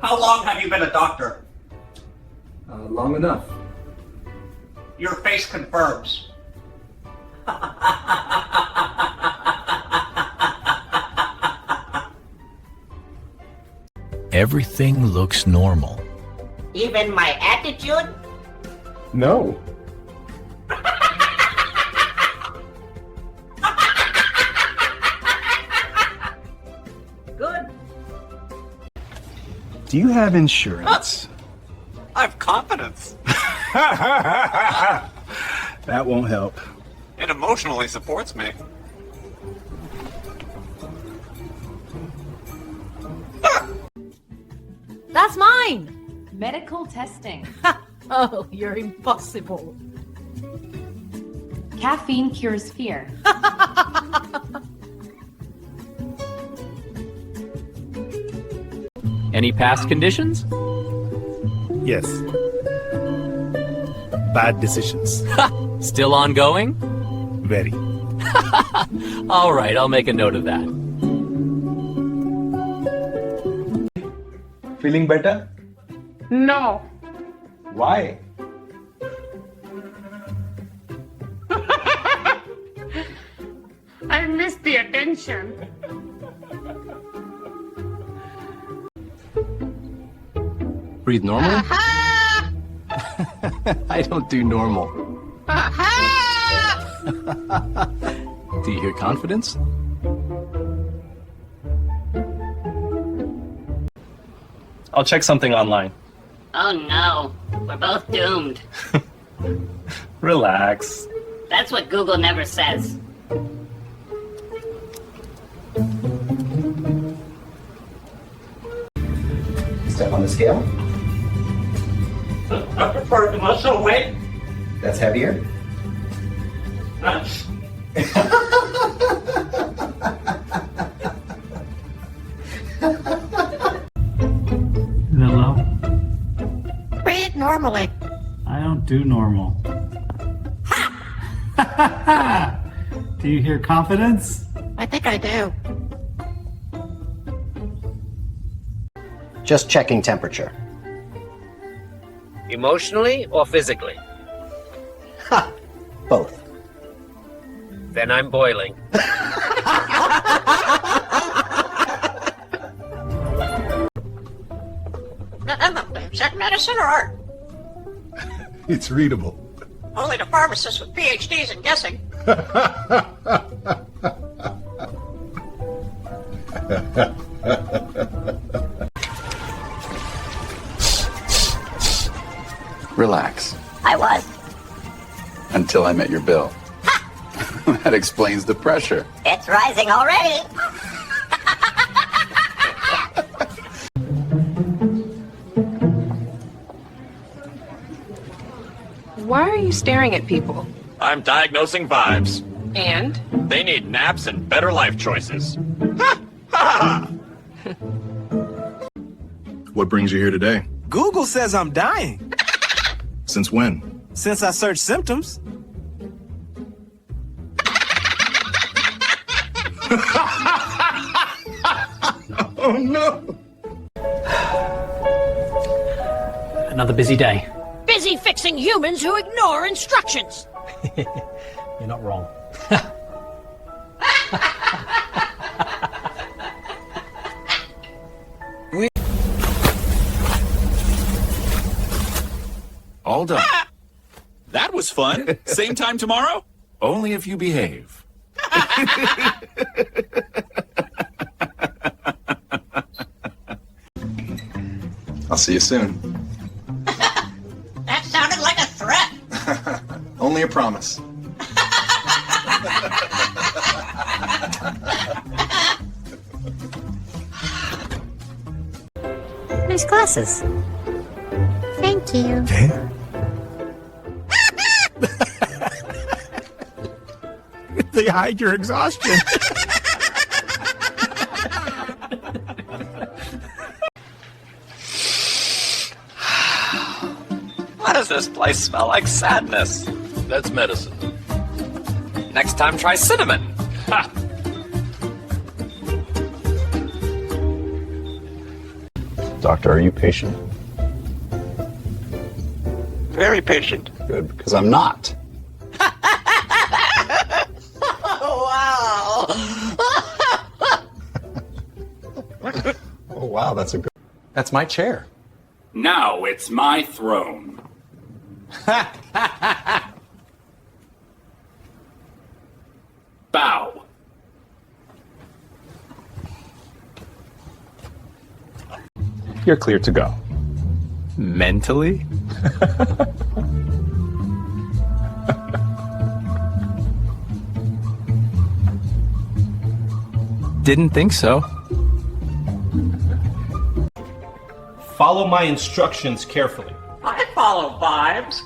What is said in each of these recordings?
How long have you been a doctor? Long enough. Your face confirms. Everything looks normal. Even my attitude? No. Good. Do you have insurance? I have confidence. That won't help. It emotionally supports me. That's mine! Medical testing. Oh, you're impossible. Caffeine cures fear. Any past conditions? Yes. Bad decisions. Still ongoing? Very. All right, I'll make a note of that. Feeling better? No. Why? I missed the attention. Breathe normal? I don't do normal. Do you hear confidence? I'll check something online. Oh no, we're both doomed. Relax. That's what Google never says. Step on the scale. I prefer the muscle weight. That's heavier. Hello? Breathe normally. I don't do normal. Do you hear confidence? I think I do. Just checking temperature. Emotionally or physically? Ha! Both. Then I'm boiling. Is that medicine or art? It's readable. Only to pharmacists with PhDs in guessing. Relax. I was. Until I met your bill. That explains the pressure. It's rising already. Why are you staring at people? I'm diagnosing vibes. And? They need naps and better life choices. What brings you here today? Google says I'm dying. Since when? Since I searched symptoms. Oh no! Another busy day. Busy fixing humans who ignore instructions! You're not wrong. All done. That was fun. Same time tomorrow? Only if you behave. I'll see you soon. That sounded like a threat. Only a promise. Nice glasses. Thank you. They hide your exhaustion. Why does this place smell like sadness? That's medicine. Next time try cinnamon. Doctor, are you patient? Very patient. Good, because I'm not. Wow. Oh, wow, that's a good... That's my chair. Now it's my throne. Bow. You're clear to go. Mentally? Didn't think so. Follow my instructions carefully. I follow vibes.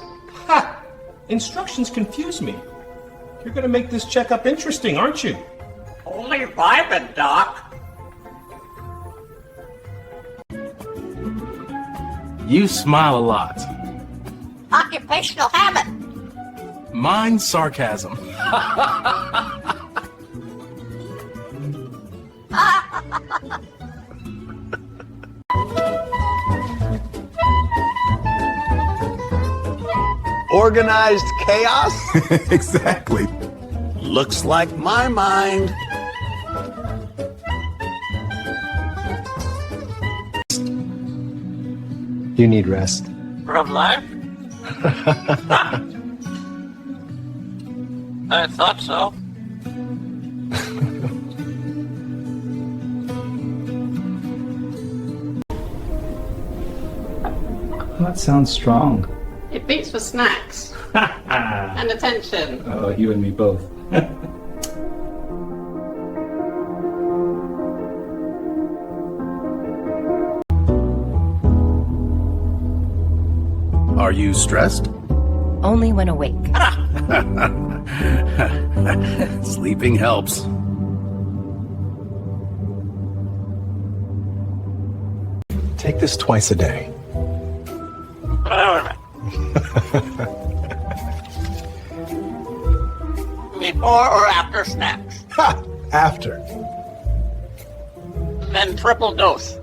Ha! Instructions confuse me. You're gonna make this checkup interesting, aren't you? Only vibing, Doc. You smile a lot. Occupational habit. Mine's sarcasm. Organized chaos? Exactly. Looks like my mind. You need rest. From life? I thought so. That sounds strong. It beats for snacks and attention. Oh, you and me both. Are you stressed? Only when awake. Sleeping helps. Take this twice a day. Before or after snacks? After. Then triple dose.